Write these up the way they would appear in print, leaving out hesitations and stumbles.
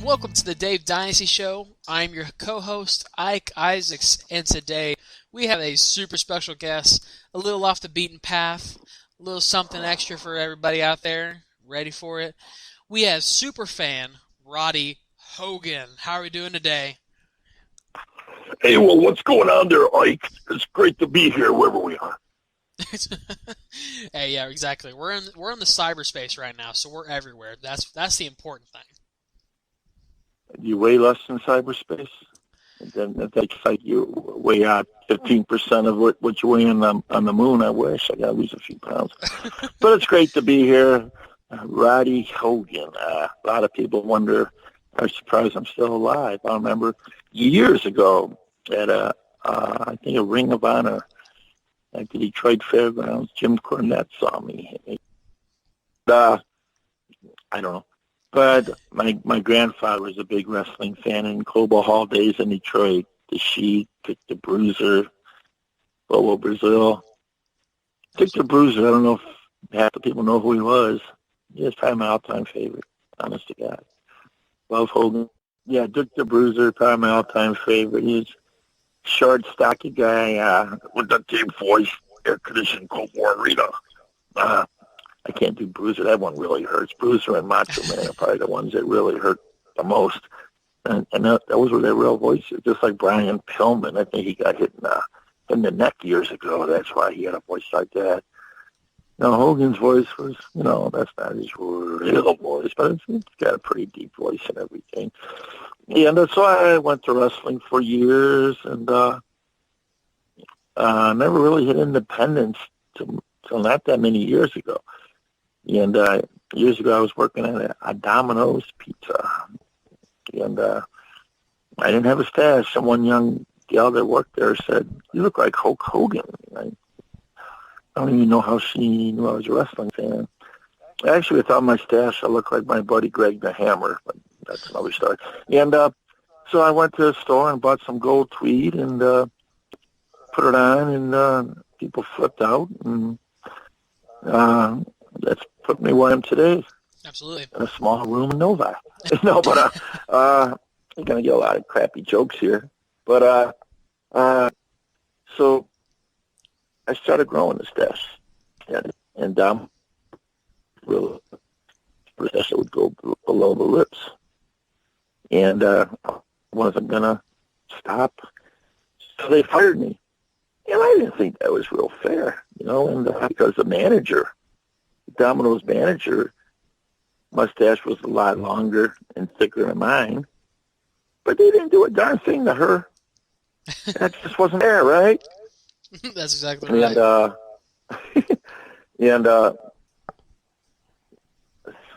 Welcome to the Dave Dynasty Show. I'm your co-host, Ike Isaacs, and today we have a super special guest, a little off the beaten path, a little something extra for everybody out there. Ready for it? We have superfan Roddy Hogan. How are we doing today? Hey, well, what's going on there, Ike? It's great to be here wherever we are. Hey, yeah, exactly. We're in the cyberspace right now, so we're everywhere. That's the important thing. You weigh less in cyberspace? And then that's like you weigh out 15% of what you weigh on the moon. I wish I got to lose a few pounds. But it's great to be here. Roddy Hogan. A lot of people wonder, are surprised I'm still alive. I remember years ago at I think a Ring of Honor at the Detroit Fairgrounds, Jim Cornette saw me. I don't know. But my grandfather was a big wrestling fan in Cobo Hall days in Detroit. The Sheik, the Bruiser, Bobo Brazil. The Bruiser, I don't know if half the people know who he was. He was probably my all-time favorite, honest to God. Love Hogan. Yeah, Dick the Bruiser, probably my all-time favorite. He was a short, stocky guy with that deep voice, air-conditioned Cold War arena. I can't do Bruiser. That one really hurts. Bruiser and Macho Man are probably the ones that really hurt the most. And those were their real voices, just like Brian Pillman. I think he got hit in the neck years ago. That's why he had a voice like that. Now, Hogan's voice was, that's not his real voice, but it's got a pretty deep voice and everything. Yeah, and so I went to wrestling for years and never really hit independence till not that many years ago. And years ago, I was working at a Domino's Pizza, and I didn't have a stash. Someone young gal that worked there said, "You look like Hulk Hogan." I don't even know how she knew I was a wrestling fan. Actually, without my stash, I looked like my buddy Greg the Hammer, but that's another story. And so I went to the store and bought some gold tweed and put it on, and people flipped out, and that's put me where I am today. Absolutely. In a small room in Novi. No, but I'm going to get a lot of crappy jokes here. But so I started growing the stash. And really, the stash would go below the lips. And I wasn't going to stop. So they fired me. And I didn't think that was real fair, and because the manager, Domino's manager, mustache was a lot longer and thicker than mine, but they didn't do a darn thing to her. That just wasn't fair, right? That's exactly right. And so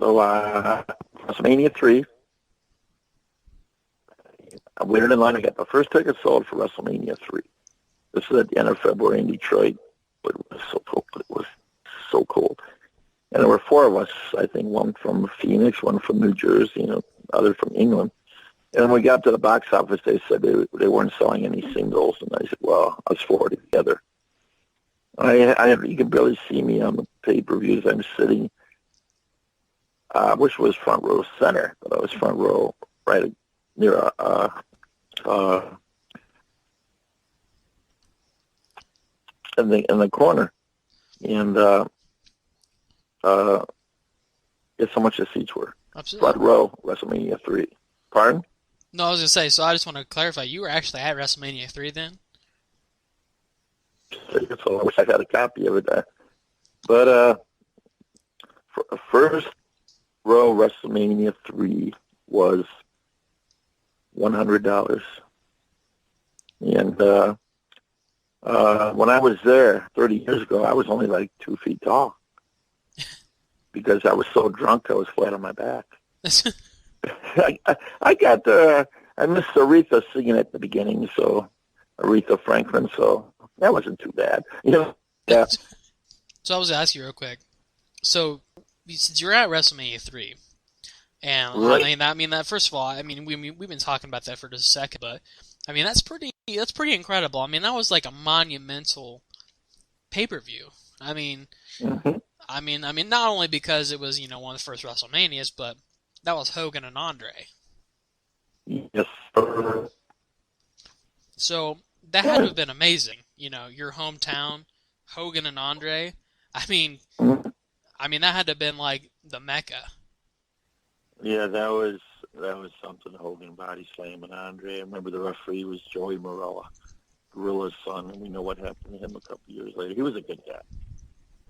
WrestleMania 3, I waited in line. I got the first ticket sold for WrestleMania 3. This is at the end of February in Detroit. It was so cold. It was so cold. And there were four of us, I think, one from Phoenix, one from New Jersey, other from England. And when we got to the box office, they said they weren't selling any singles. And I said, well, us four together. You can barely see me on the pay-per-views. I'm sitting, I wish it was front row center, but I was front row right near in the corner. And guess how much the seats were? Absolutely. Front row, WrestleMania 3. Pardon? No, I was going to say, so I just want to clarify, you were actually at WrestleMania 3 then? So I wish I had a copy of it. But first row WrestleMania 3 was $100. And when I was there 30 years ago, I was only like 2 feet tall because I was so drunk I was flat on my back. I missed Aretha singing at the beginning, so Aretha Franklin, so that wasn't too bad. Yeah. So I was going to ask you real quick. So since you're at WrestleMania 3, and right. I mean that first of all, we've been talking about that for just a second, but I mean that's pretty incredible. I mean that was like a monumental pay-per-view. I mean, not only because it was one of the first WrestleManias, but that was Hogan and Andre. Yes, sir. So that had to have been amazing. Your hometown, Hogan and Andre. I mean, that had to have been like the Mecca. Yeah, that was something. Hogan body slamming Andre. I remember the referee was Joey Morella, Gorilla's son, and we know what happened to him a couple years later. He was a good guy.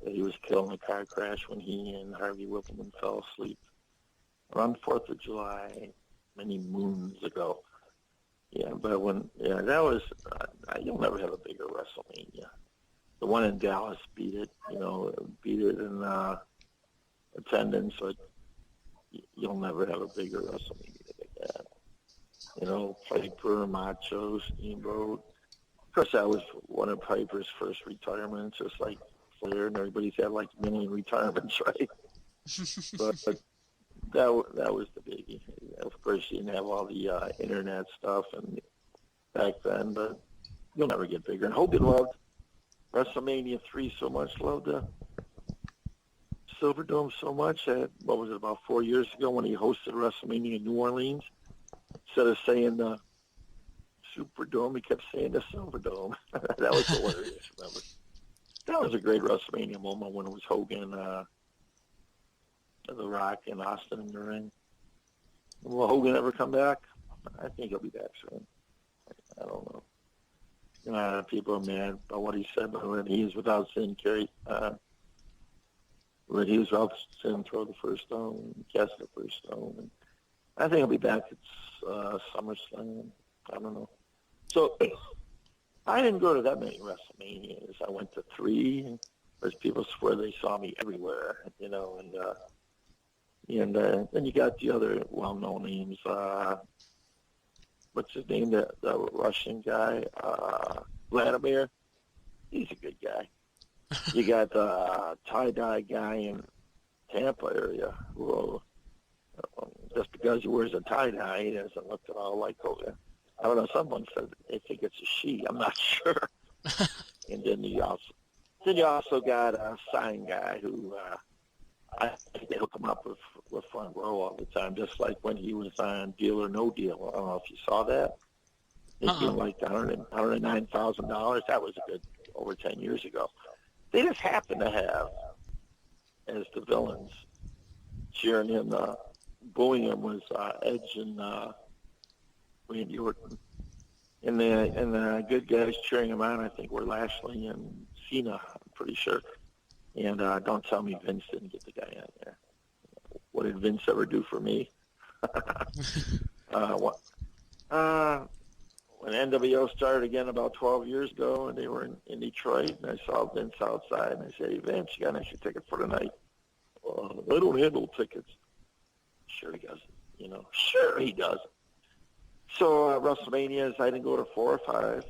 He was killed in a car crash when he and Harvey Whippleman fell asleep around 4th of July, many moons ago. Yeah, but that was, you'll never have a bigger WrestleMania. The one in Dallas beat it in attendance, but you'll never have a bigger WrestleMania than that. Piper, Macho, Steamboat. Of course, that was one of Piper's first retirements, just like Flair, and everybody's had like a million retirements, right? but that was the biggie. Of course, you didn't have all the internet stuff and back then, but you'll never get bigger. And Hogan loved WrestleMania 3 so much, loved the Silverdome so much that, what was it, about 4 years ago when he hosted WrestleMania in New Orleans, instead of saying the Superdome, he kept saying the Silverdome. That was hilarious, remember? That was a great WrestleMania moment when it was Hogan, The Rock, and Austin in the ring. Will Hogan ever come back? I think he'll be back soon. I don't know. People are mad about what he said, but when he was without sin, when he was without sin, throw the first stone, cast the first stone. And I think he'll be back at SummerSlam. I don't know. So I didn't go to that many WrestleManias. I went to 3. There's people swear they saw me everywhere, and then you got the other well-known names. What's his name? The Russian guy, Vladimir. He's a good guy. You got the tie-dye guy in Tampa area who, just because he wears a tie-dye, he doesn't look at all like Hogan. I don't know. Someone said they think it's a she. I'm not sure. And then you also got a sign guy who I think they hook him up with front row all the time, just like when he was on Deal or No Deal. I don't know if you saw that. They gave like $109,000. That was a good over 10 years ago. They just happened to have as the villains cheering him, booing him was Edge and Randy Orton. And the good guys cheering him on, I think, were Lashley and Cena, I'm pretty sure. And don't tell me Vince didn't get the guy out there. What did Vince ever do for me? When NWO started again about 12 years ago, and they were in Detroit, and I saw Vince outside, and I said, "Hey, Vince, you got an extra ticket for tonight?" They don't handle tickets. Sure he does. Sure he does. So WrestleManias, I didn't go to 4 or 5.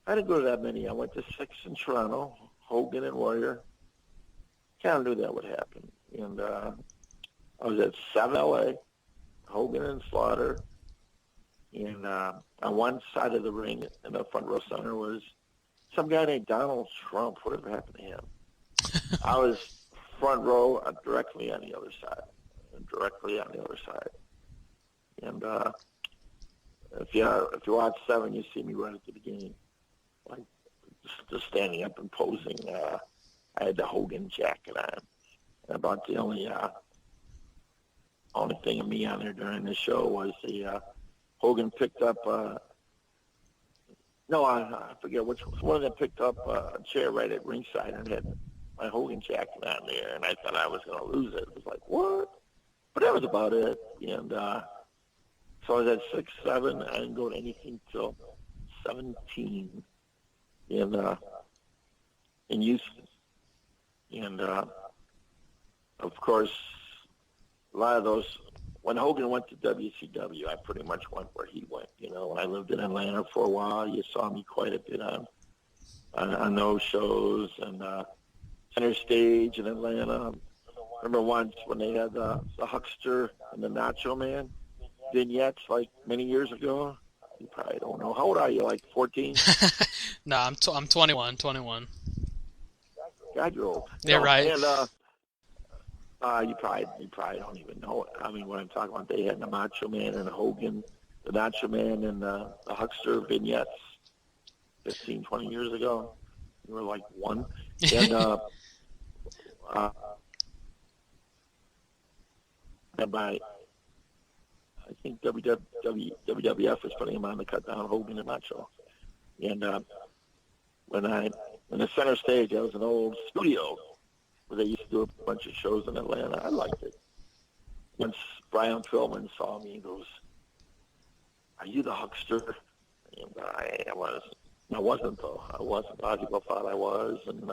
I didn't go to that many. I went to 6 in Toronto, Hogan and Warrior. Kind of knew that would happen. And I was at 7 L.A., Hogan and Slaughter. And on one side of the ring in the front row center was some guy named Donald Trump. Whatever happened to him? I was front row directly on the other side. And if you watch 7, you see me right at the beginning, like just standing up and posing. I had the Hogan jacket on. And about the only thing of me on there during the show was the Hogan picked up. I forget which one of them picked up a chair right at ringside and had my Hogan jacket on there, and I thought I was going to lose it. It was like, what? But that was about it. And so I was at 6, 7. I didn't go to anything till 17 in Houston. And, of course, a lot of those, when Hogan went to WCW, I pretty much went where he went. When I lived in Atlanta for a while, you saw me quite a bit on those shows and Center Stage in Atlanta. I remember once when they had the Huckster and the Nacho Man vignettes, like many years ago. You probably don't know. How old are you? Like 14? No, I'm 21. God, you're old. Yeah, right. And you probably don't even know it. I mean, what I'm talking about, they had the Macho Man and Hogan the Nacho Man and the Huckster vignettes 15, 20 years ago. You were like one. And and by, I think WWF was putting him on to cut down Hogan and Nacho. And in the center stage, I was an old studio where they used to do a bunch of shows in Atlanta. I liked it. Once Brian Pillman saw me, he goes, "Are you the Huckster?" And I wasn't, though. I wasn't. A lot of people thought I was. And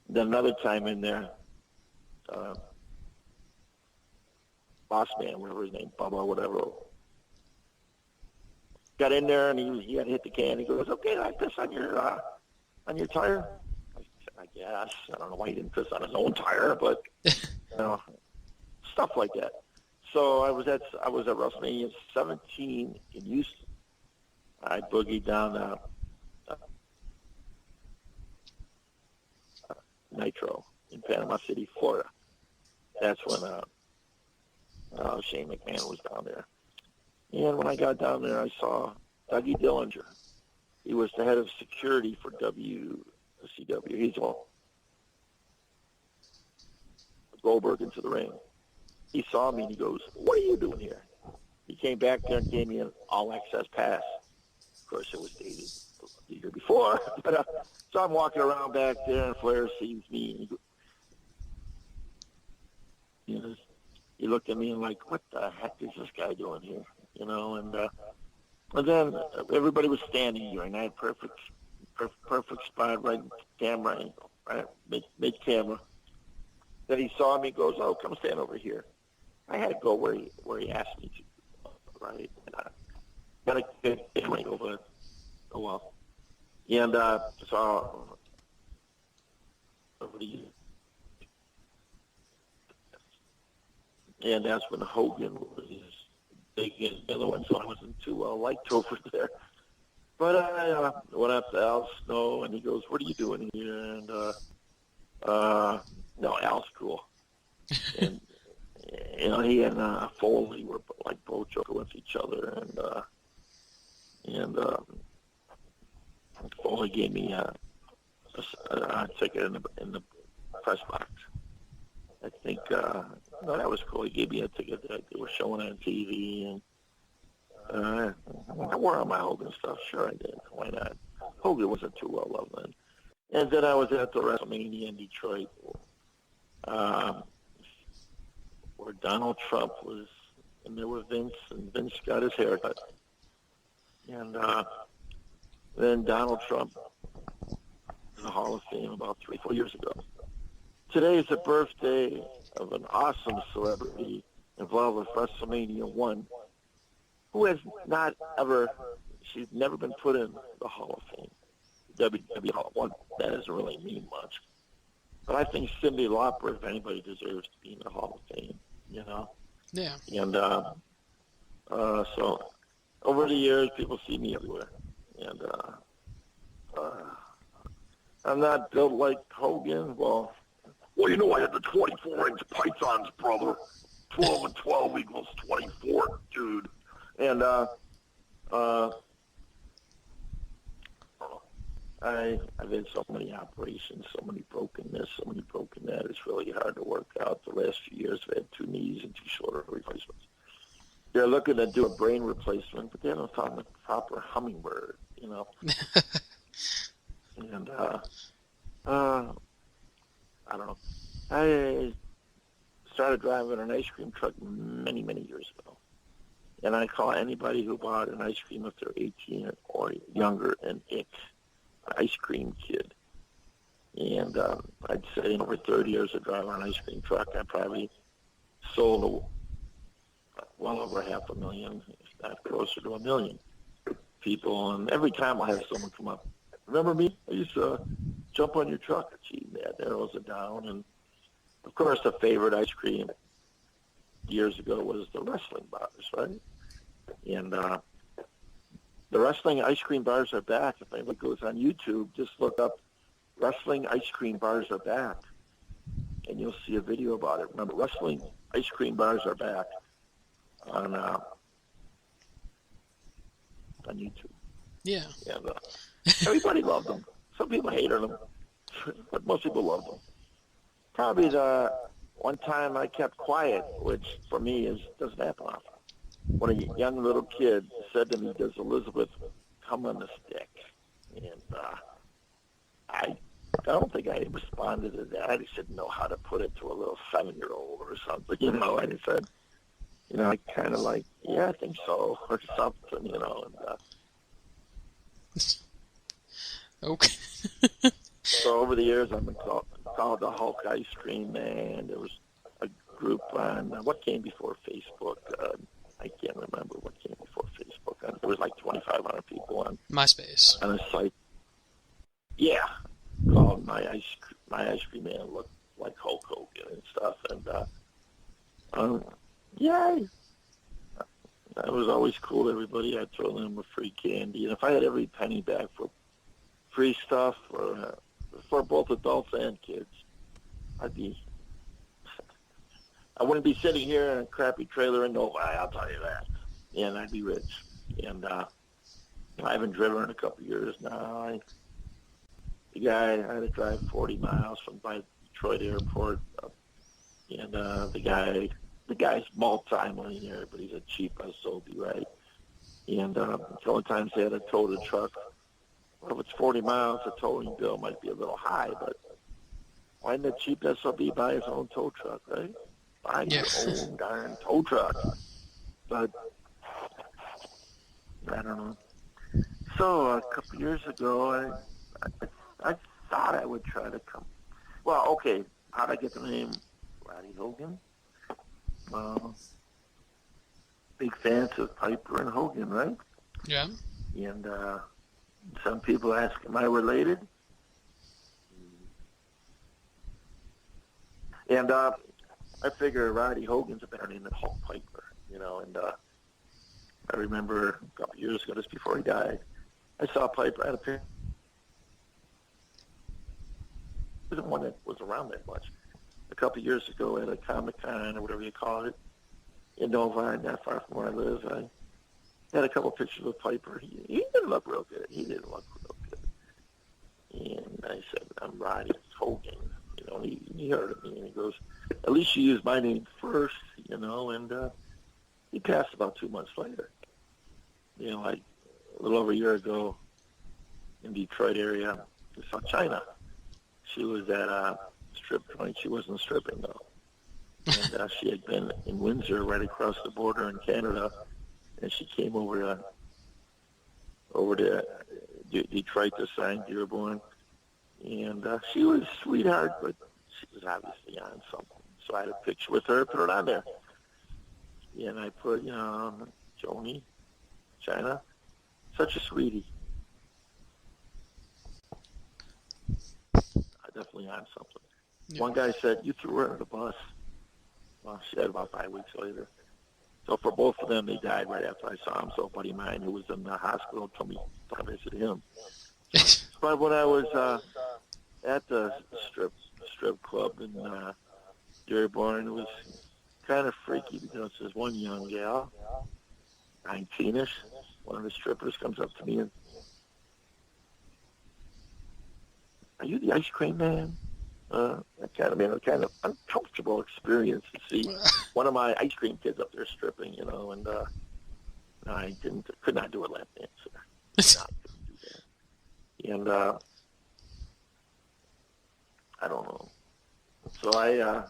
then another time in there, Boss Man, whatever his name, Bubba, whatever, got in there and he had hit the can. He goes, "Okay, like this on your tire." I guess. I don't know why he didn't piss on his own tire, but stuff like that. So I was at WrestleMania 17 in Houston. I boogied down Nitro in Panama City, Florida. That's when Shane McMahon was down there. And when I got down there, I saw Dougie Dillinger. He was the head of security for WCW. He's all Goldberg into the ring. He saw me and he goes, "What are you doing here?" He came back there and gave me an all-access pass. Of course, it was dated the year before. But, so I'm walking around back there, and Flair sees me. And he looked at me and like, "What the heck is this guy doing here?" And then everybody was standing during that perfect spot, right in camera angle, right mid camera. Then he saw me, goes, "Oh, come stand over here." I had to go where he asked me to, right? And got a good camera over. Oh well. And so over the years. And that's when Hogan was big and the other one, so I wasn't too well liked over there. But I went up to Al Snow, and he goes, "What are you doing here?" And no, Al's cool. And he and Foley were like both joking with each other, and Foley gave me a ticket in the press box. I think that was cool. He gave me a ticket that they were showing on TV, and I wore on my Hogan stuff. Sure, I did. Why not? Hogan wasn't too well loved then. And then I was at the WrestleMania in Detroit, where Donald Trump was, and there was Vince, and Vince got his hair cut. And then Donald Trump in the Hall of Fame about 3-4 years ago. Today is the birthday of an awesome celebrity involved with WrestleMania 1, who has she's never been put in the Hall of Fame. WWE Hall of 1, that doesn't really mean much. But I think Cyndi Lauper, if anybody, deserves to be in the Hall of Fame, Yeah. And so over the years, people see me everywhere. And I'm not built like Hogan. Well, I had the 24-inch pythons, brother. 12 and 12 equals 24, dude. And I've had so many operations, so many broken this, so many broken that. It's really hard to work out. The last few years, I've had 2 knees and 2 shoulder replacements. They're looking to do a brain replacement, but they haven't found the proper hummingbird, And I don't know. I started driving an ice cream truck many, many years ago. And I call anybody who bought an ice cream if they're 18 or younger an ice cream kid. And I'd say in over 30 years of driving an ice cream truck, I probably sold well over 500,000, if not closer to 1 million people. And every time I have someone come up, "Remember me? I used to jump on your truck." Gee, that arrows are down. And of course, the favorite ice cream years ago was the wrestling bars, right? And the wrestling ice cream bars are back. If anybody goes on YouTube, just look up "wrestling ice cream bars are back," and you'll see a video about it. Remember, wrestling ice cream bars are back. on YouTube. Yeah. And everybody loved him. Some people hated him, but most people loved him. Probably the one time I kept quiet, which for me doesn't happen often. When a young little kid said to me, "Does Elizabeth come on the stick?" And I don't think I responded to that. I just didn't know how to put it to a little 7-year-old or something, you know. I just said, you know, I kind of like, yeah, I think so, or something, you know. And Okay. so over the years, I've been called the Hulk Ice Cream Man. There was a group on what came before Facebook. I can't remember what came before Facebook. There was like 2,500 people on MySpace. On a site. Yeah, called My Ice Cream Man looked like Hulk Hogan and stuff. And yeah, that was always cool. Everybody, I'd throw them with free candy, and if I had every penny back for free stuff for both adults and kids, I wouldn't be sitting here in a crappy trailer in Novi, I'll tell you that. And I'd be rich. And I haven't driven in a couple of years now. I had to drive 40 miles from by Detroit airport. And the guy's multi-millionaire, but he's a cheap SOB, right? And the only times they had to tow the truck, well, if it's 40 miles, the towing bill might be a little high, but why didn't the cheap SOB buy his own tow truck, right? Buy your own darn tow truck. But I don't know. So a couple years ago, I thought I would try to come. Well, okay, how'd I get the name Roddy Hogan? Big fans of Piper and Hogan, right? Yeah. And some people ask, am I related? And I figure Roddy Hogan's a better name than Hulk Piper, you know. And I remember a couple years ago, just before he died, I saw Piper. I had a picture. He wasn't one that was around that much. A couple years ago at a Comic-Con or whatever you call it, in Novi, not far from where I live, I had a couple pictures of Piper. He didn't look real good. And I said, I'm Roddy Hogan. You know, he heard of me, and he goes, at least you used my name first, you know. And he passed about 2 months later. You know, like a little over a year ago in Detroit area, I saw China. She was at a strip joint. She wasn't stripping, though. And she had been in Windsor, right across the border in Canada, and she came over to Detroit to sign Dearborn. And she was a sweetheart, but she was obviously on something. So I had a picture with her, put it on there. And I put, you know, Joni, China, such a sweetie. Definitely on something. Yeah. One guy said, you threw her under the bus. Well, she died about 5 weeks later. So for both of them, they died right after I saw them. So a buddy of mine who was in the hospital told me to visit him. But when I was at the strip club in Dearborn, it was kind of freaky because there's one young gal, 19-ish, one of the strippers comes up to me and, are you the ice cream man? That kind of uncomfortable experience to see one of my ice cream kids up there stripping, you know, and I could not do a lap dance. And I don't know. So I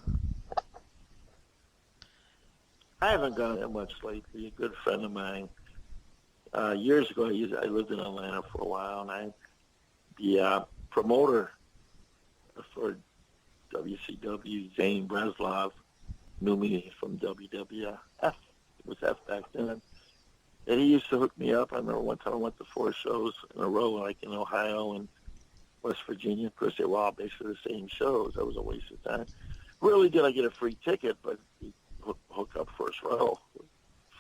haven't gone that much lately. A good friend of mine, years ago, I lived in Atlanta for a while, and the promoter for WCW, Zane Breslov, knew me from WWF. It was F back then. And he used to hook me up. I remember one time I went to 4 shows in a row, like in Ohio and West Virginia. Of course, they were all basically the same shows. That was a waste of time. Rarely did I get a free ticket, but he hooked up first row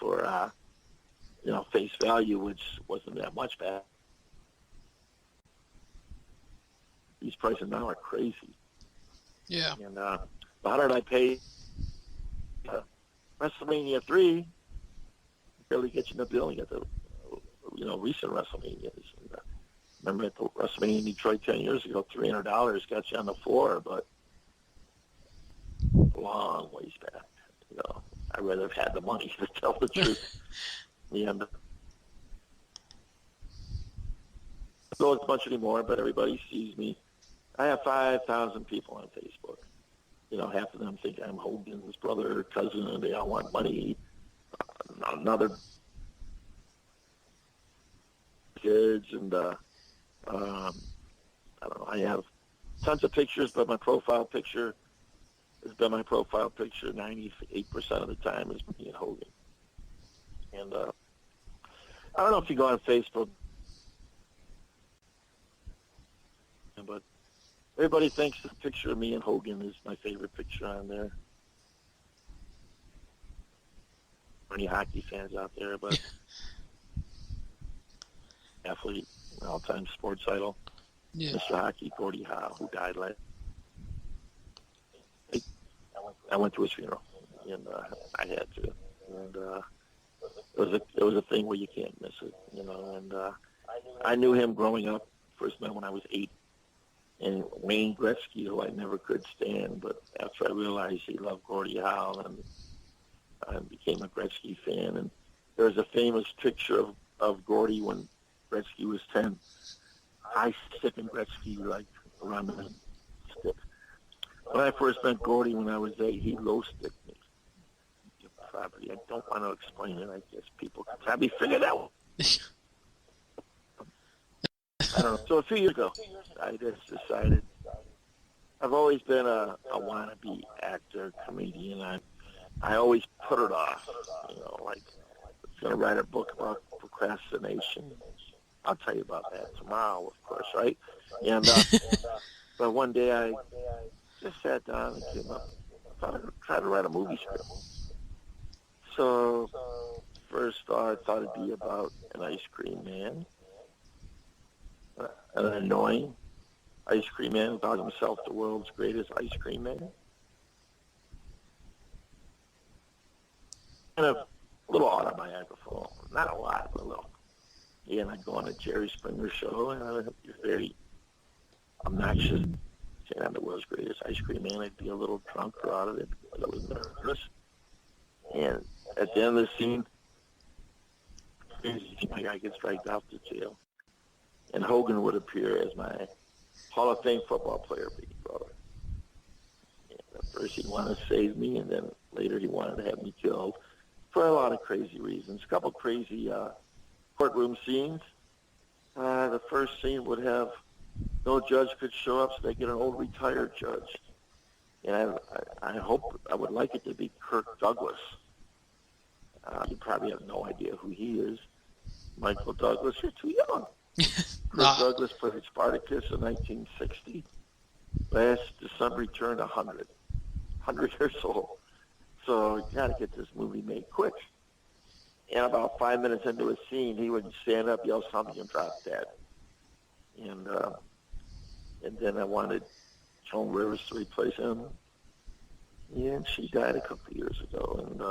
for, face value, which wasn't that much back. These prices now are crazy. Yeah. And the $100 I paid WrestleMania 3, barely get you in the building at the, recent WrestleManias. And, remember at the WrestleMania in Detroit 10 years ago, $300 got you on the floor, but a long ways back. I'd rather have had the money to tell the truth. And don't as much anymore, but everybody sees me. I have 5,000 people on Facebook. Half of them think I'm Hogan's brother or cousin, and they all want money. Another kids, and I don't know. I have tons of pictures, but my profile picture has been my profile picture 98% of the time is me and Hogan. And I don't know if you go on Facebook, but everybody thinks the picture of me and Hogan is my favorite picture on there. Any hockey fans out there, but athlete, all-time sports idol, Mr. Hockey, Gordie Howe, who died last. I went to his funeral, and I had to, and it was a thing where you can't miss it, And I knew him growing up. First met when I was 8. And Wayne Gretzky, who I never could stand, but after I realized he loved Gordie Howe, and I became a Gretzky fan. And there's a famous picture of Gordie when Gretzky was 10. I sticking Gretzky like around the stick. When I first met Gordie when I was 8, he low sticked me. Probably, I don't want to explain it. I guess people can probably figure that out. I don't know. So a few years ago, I just decided I've always been a wannabe actor, comedian. I always put it off. Like I was going to write a book about procrastination. I'll tell you about that tomorrow, of course, right? And but one day I just sat down and came up. I thought I'd try to write a movie script. So first I thought it'd be about an ice cream man. An annoying ice cream man who thought himself the world's greatest ice cream man. And a little autobiographical, not a lot, but a little. And I'd go on a Jerry Springer show, and I'd be very obnoxious, saying I'm the world's greatest ice cream man. I'd be a little drunk or out of it because I was nervous. And at the end of the scene, my guy gets dragged out to jail. And Hogan would appear as my Hall of Fame football player, big brother. And at first he wanted to save me, and then later he wanted to have me killed for a lot of crazy reasons. A couple crazy courtroom scenes. The first scene would have no judge could show up, so they get an old retired judge. And I would like it to be Kirk Douglas. You probably have no idea who he is. Michael Douglas, you're too young. Kirk Douglas played Spartacus in 1960. Last December he turned 100 years old. So you got to get this movie made quick. And about 5 minutes into a scene, he would stand up, yell something, and drop dead. And then I wanted Joan Rivers to replace him. And she died a couple of years ago. And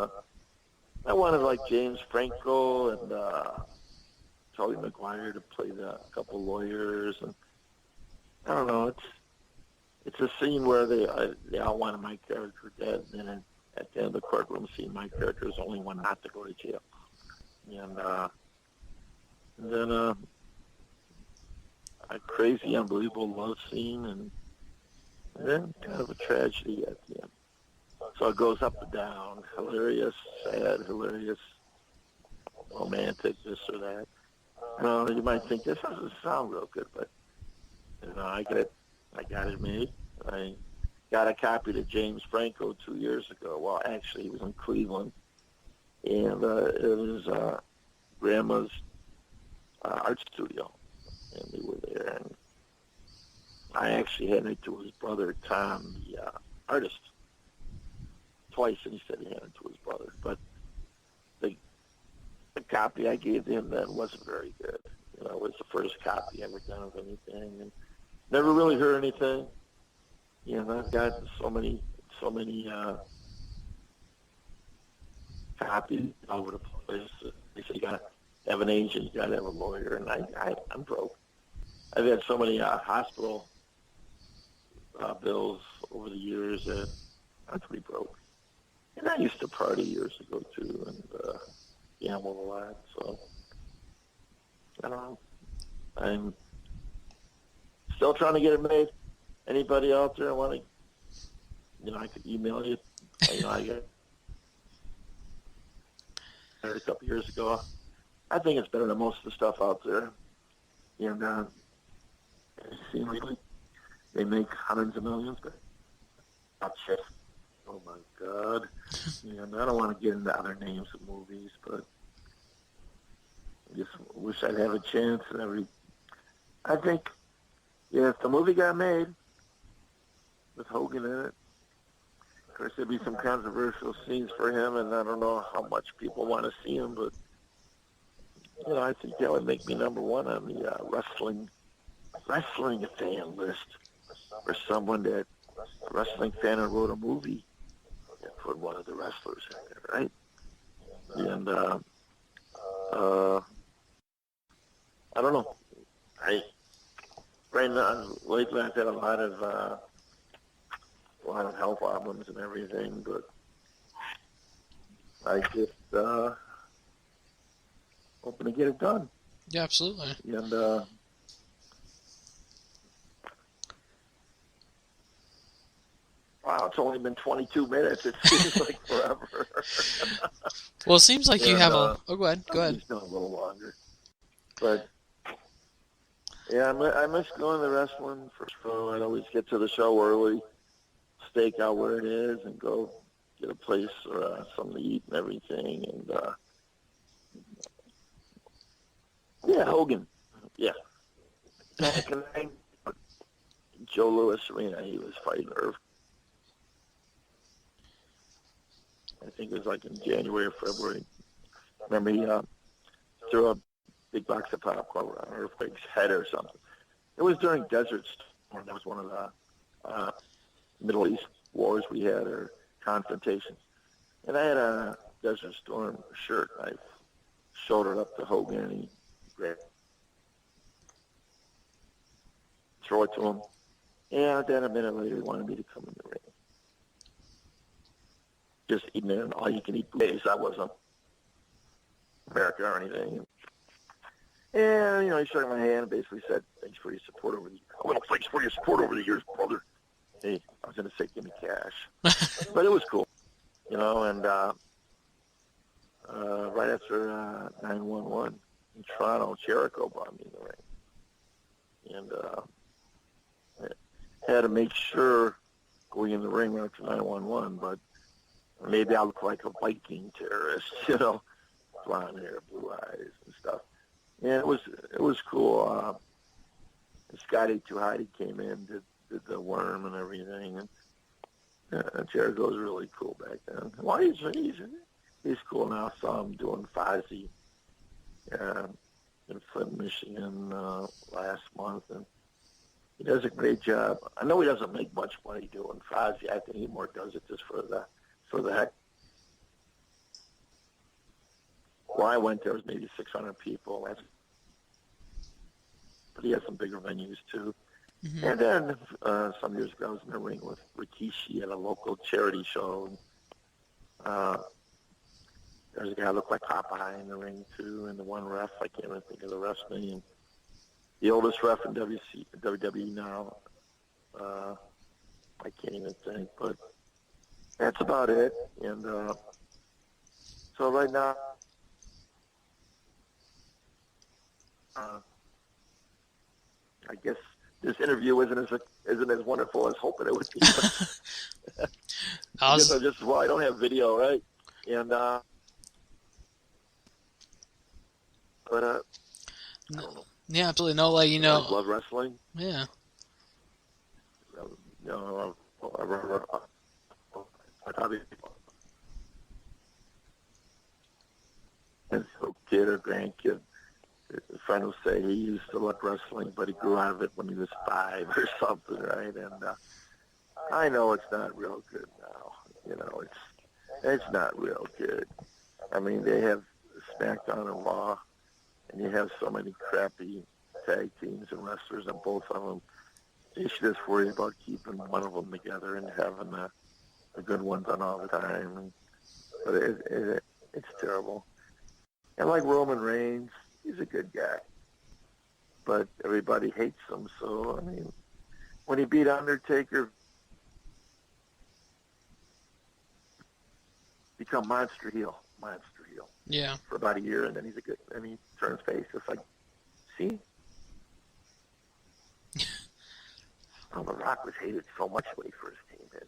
I wanted like James Franco and Charlie McGuire to play a couple lawyers. And I don't know, it's a scene where they all wanted my character dead, and then at the end of the courtroom scene, my character is the only one not to go to jail. And then a crazy, unbelievable love scene, and then kind of a tragedy at the end. So it goes up and down, hilarious, sad, hilarious, romantic, this or that. You might think this doesn't sound real good, but I got it made. I got a copy to James Franco 2 years ago. Well, actually, he was in Cleveland, and it was Grandma's art studio, and they were there. And I actually handed it to his brother Tom, the artist, twice, and he said he handed it to his brother. But the copy I gave him then wasn't very good. It was the first copy I ever done of anything, and never really heard anything. I've got so many copies all over the place. They say you got to have an agent, you got to have a lawyer, and I'm broke. I've had so many hospital bills over the years that I'm pretty broke. And I used to party years ago, too, and gamble a lot. So, I don't know. I'm still trying to get it made. Anybody out there want to, I could email you. I got it a couple years ago. I think it's better than most of the stuff out there. And it seems like they make hundreds of millions, but not just. Oh my God! And I don't want to get into other names of movies, but I just wish I'd have a chance. I think, if the movie got made with Hogan in it, of course there'd be some controversial scenes for him, and I don't know how much people want to see him, but I think that would make me number one on the wrestling fan list for someone that a wrestling fan who wrote a movie and put one of the wrestlers in there, right? And I don't know. Right now, lately I've had a lot of health problems and everything, but I just hoping to get it done. Yeah, absolutely. And wow, it's only been 22 minutes. It seems like forever. Well, it seems like you have a... Oh, go ahead. It's been a little longer. But, yeah, I miss going to wrestling. First of all, I'd always get to the show early, stake out where it is, and go get a place or something to eat and everything. And, yeah, Hogan. Yeah. Joe Louis Arena, he was fighting Irv. I think it was like in January or February. Remember, he threw a big box of popcorn on Earthquake's head or something. It was during Desert Storm. That was one of the Middle East wars we had, or confrontations. And I had a Desert Storm shirt. I showed it up to Hogan, and he grabbed it, throw it to him. And then a minute later, he wanted me to come in the ring. Just eating it in all-you-can-eat buffets. I wasn't America or anything. And, he shook my hand and basically said, thanks for your support over the years. Oh, well, thanks for your support over the years, brother. Hey, I was going to say, give me cash. But it was cool, and right after 9/11 in Toronto, Jericho brought me in the ring. And I had to make sure going in the ring right after 9/11, but maybe I look like a Viking terrorist, blonde hair, blue eyes and stuff. And it was cool. Scotty Too Heidi came in, did the worm and everything, and Jericho was really cool back then. Well, he's cool now. I saw him doing Fozzy in Flint, Michigan last month, and he does a great job. I know he doesn't make much money doing Fozzy. I think he more does it just for the heck. When I went, there was maybe 600 people. But he has some bigger venues, too. Mm-hmm. And then some years ago, I was in the ring with Rikishi at a local charity show. There's a guy who looked like Popeye in the ring, too, and the one ref. I can't even think of the ref's name. The oldest ref in WWE now. I can't even think, but that's about it. And so right now, I guess this interview isn't as wonderful as hoping it would be. I don't have video, right? And but I don't know. Yeah, absolutely. No, I love wrestling. Yeah. As a kid or grandkid, a friend will say he used to love wrestling, but he grew out of it when he was 5 or something, right? And I know it's not real good now. It's not real good. I mean, they have SmackDown and Raw, and you have so many crappy tag teams and wrestlers on both of them. You should just worry about keeping one of them together and having the good ones on all the time. But it's terrible. And like Roman Reigns, he's a good guy, but everybody hates him. So, I mean, when he beat Undertaker, become monster heel. Yeah. For about a year, and then and he turns face. It's like, see? The Rock was hated so much when he first came in.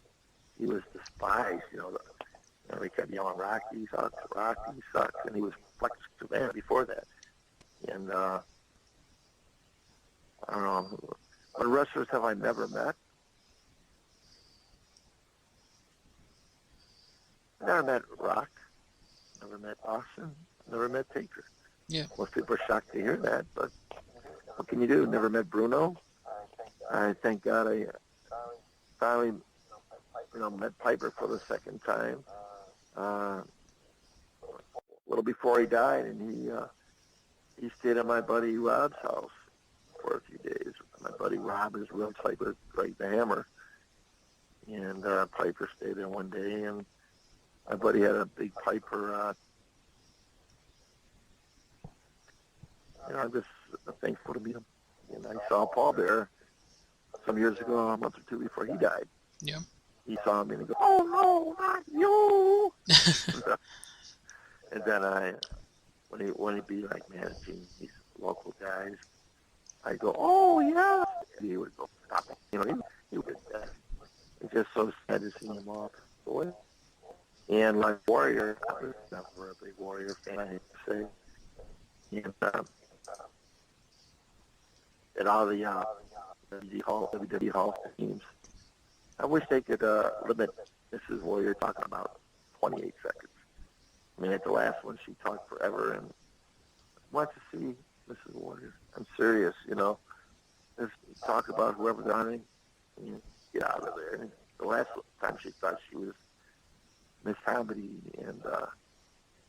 He was despised, he kept yelling, Rocky sucks, and he was Flex McMahon before that. And, I don't know, what wrestlers have I never met? I never met Rock. Never met Austin. Never met Taker. Yeah. Most people are shocked to hear that, but what can you do? Never met Bruno. I thank God I finally, met Piper for the second time. A little before he died, and he stayed at my buddy Rob's house for a few days. My buddy Rob is real tight with Greg the Hammer, and Piper stayed there one day, and my buddy had a big Piper, I'm just thankful to meet him. And I saw Paul there some years ago, a month or two before he died. Yeah. He saw me and he goes, "Oh no, not you!" And then when he'd be like managing these local guys, I go, "Oh yeah," and he would go, "Stop it!" He would. It's just so sad to see him off. Boy. And like Warrior, I was never a big Warrior fan, I hate to say. And at all the WWE Hall teams, I wish they could limit Mrs. Warrior talking about 28 seconds. I mean, at the last one, she talked forever, and I want to see Mrs. Warrior. I'm serious, Just talk about whoever's on it, and get out of there. And the last time she thought she was Miss Comedy, and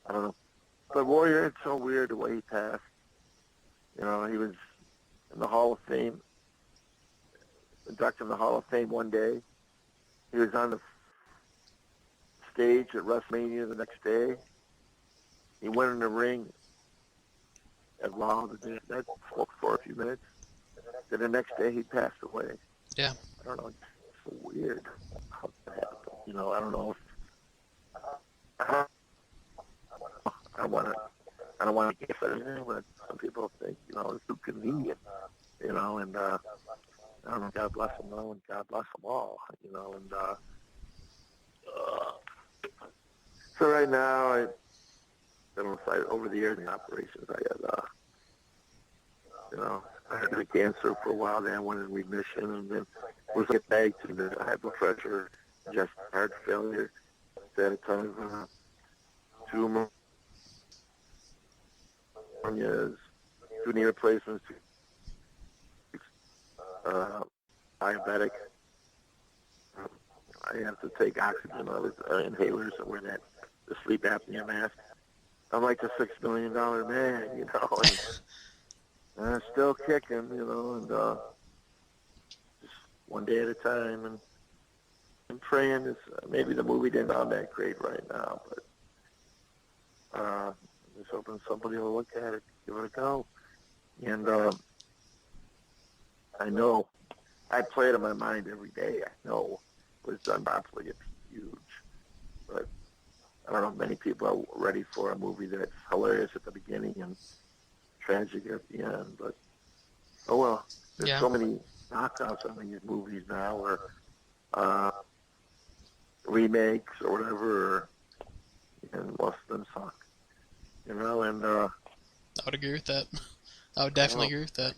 I don't know. But Warrior, it's so weird the way he passed. He was in the Hall of Fame, inducted in the Hall of Fame one day. He was on the stage at WrestleMania the next day. He went in the ring at Raw the day that spoke for a few minutes. Then the next day he passed away. Yeah. I don't know. It's so weird how that happened. I don't know if I don't want to guess anything, but some people think, it's too convenient, and I don't know, God bless them all, and God bless them all, and so right now, over the years in operations, I had cancer for a while, then I went in remission, and then was get back to the high blood pressure, just heart failure, at a ton of tumor, two knee replacements, diabetic. I have to take oxygen inhalers and wear the sleep apnea mask. I'm like the $6 million man, and I'm still kicking, and just one day at a time, and I'm praying maybe the movie didn't sound that great right now, but I'm just hoping somebody will look at it, give it a go. And I know, I play it in my mind every day. I know it was done properly, it's huge. But I don't know if many people are ready for a movie that's hilarious at the beginning and tragic at the end. But, oh well, there's so many knockouts on these movies now, or remakes or whatever, and most of them suck. And I would agree with that. I would definitely agree with that.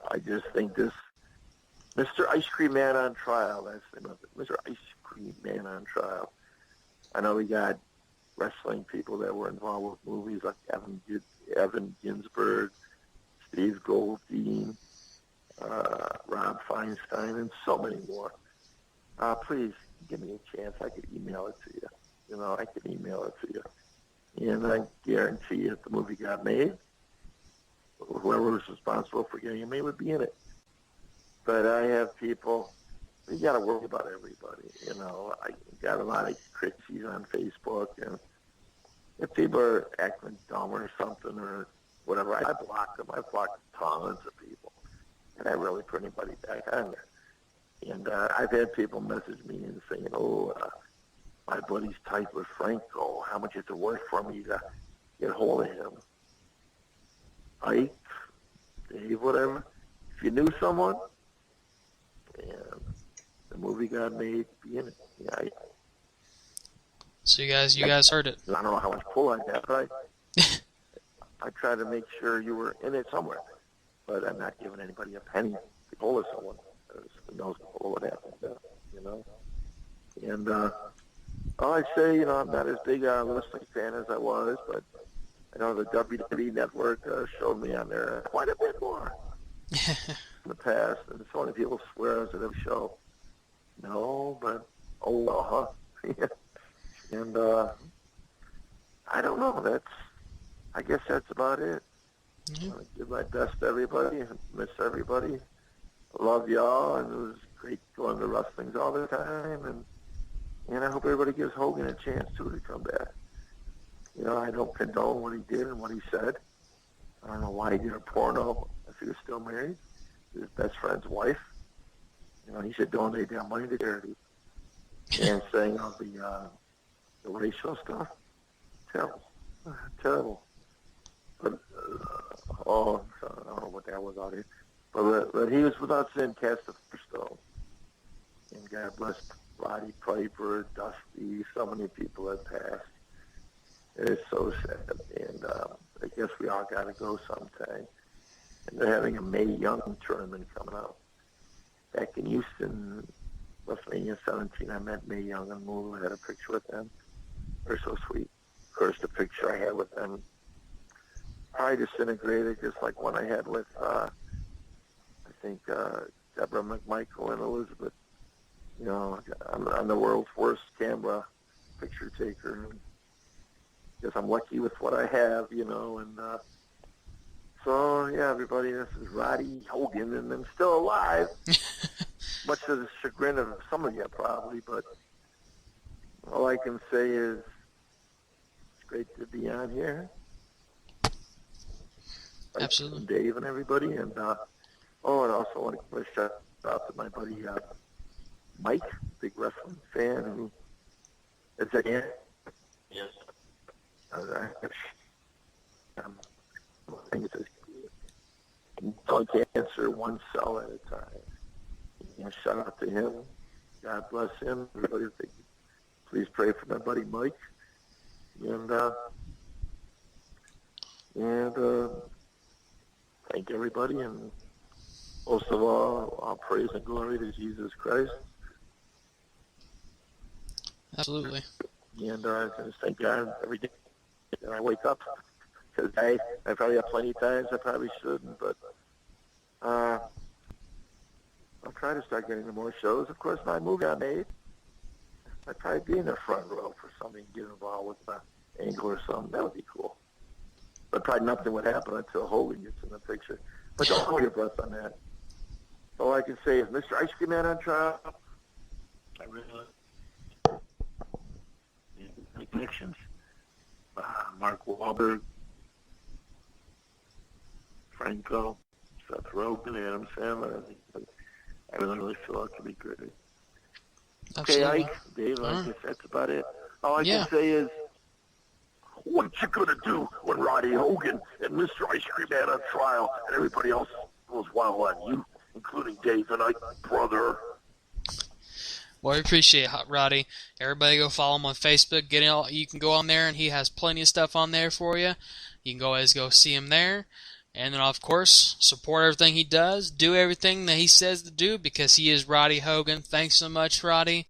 I just think this Mr. Ice Cream Man on Trial, that's the name of it, Mr. Ice Cream Man on Trial. I know we got wrestling people that were involved with movies like Evan Ginsberg, Steve Goldstein, Rob Feinstein, and so many more. Please give me a chance. I could email it to you. I could email it to you. And I guarantee if the movie got made, whoever was responsible for getting it made would be in it. But I have people, you got to worry about everybody. You know, I got a lot of critiques on Facebook, and if people are acting dumb or something or whatever, I block them. I've blocked tons of people, and I rarely put anybody back on there. And I've had people message me and saying, my buddy's tight with Franco. How much is it worth for me to get a hold of him? Ike, Dave, whatever. If you knew someone and the movie got made, be in it. Yeah, So you guys heard it. I don't know how much pull I got, but I try to make sure you were in it somewhere. But I'm not giving anybody a penny to pull of someone. Who knows what happened, you know? And all I say, you know, I'm not as big a wrestling fan as I was, but I know the WWE Network showed me on there quite a bit more in the past. And so many people swear I was at every show. No, but oh well, huh? And I don't know. I guess that's about it. Mm-hmm. I give my best to everybody. Miss everybody. Love y'all, and it was great going to wrestlings all the time. And I hope everybody gives Hogan a chance too to come back. You know, I don't condone what he did and what he said. I don't know why he did a porno if he was still married. His best friend's wife. You know, he should donate that money to charity. And saying all the racial stuff, terrible. But I don't know what that was out here. But he was without sin cast the first stone. And God bless Roddy Piper, Dusty, so many people have passed. It's so sad. And I guess we all got to go sometime. And they're having a Mae Young tournament coming out. Back in Houston, WrestleMania 17, I met Mae Young and Moore. I had a picture with them. They're so sweet. Of course, the picture I had with them probably disintegrated, just like one I had with, I think, Deborah McMichael and Elizabeth. You know, I'm the world's worst camera picture taker. Because I'm lucky with what I have, you know. And so, yeah, everybody, this is Roddy Hogan, and I'm still alive. Much to the chagrin of some of you, probably. But all I can say is it's great to be on here. Absolutely. And Dave and everybody. And, and also want to give a shout out to my buddy Mike, big wrestling fan, who is again. Yes. I think it's dog cancer, one cell at a time. You know, shout out to him. God bless him. Everybody, please pray for my buddy Mike. And thank everybody. And most of all praise and glory to Jesus Christ. Absolutely. And I just thank God every day that I wake up. Because I probably have plenty of times I probably shouldn't, but I'll try to start getting to more shows. Of course, my movie I made, I'd probably be in the front row for something, get involved with an angle or something. That would be cool. But probably nothing would happen until Hogan gets in the picture. But don't hold your breath on that. All I can say is, Mr. Ice Cream Man on trial. I really any connections. Mark Wahlberg, Franco, Seth Rogen, Adam Sandler. I really feel it could be great. Absolutely. Okay, Ike, Dave, I guess that's about it. All I can say is, what you gonna do when Roddy Hogan and Mr. Ice Cream Man on trial and everybody else goes wild on you, including Dave and Ike, brother? Well, I appreciate it, Roddy. Everybody go follow him on Facebook. You can go on there, and he has plenty of stuff on there for you. You can always go see him there. And then, of course, support everything he does. Do everything that he says to do because he is Roddy Hogan. Thanks so much, Roddy.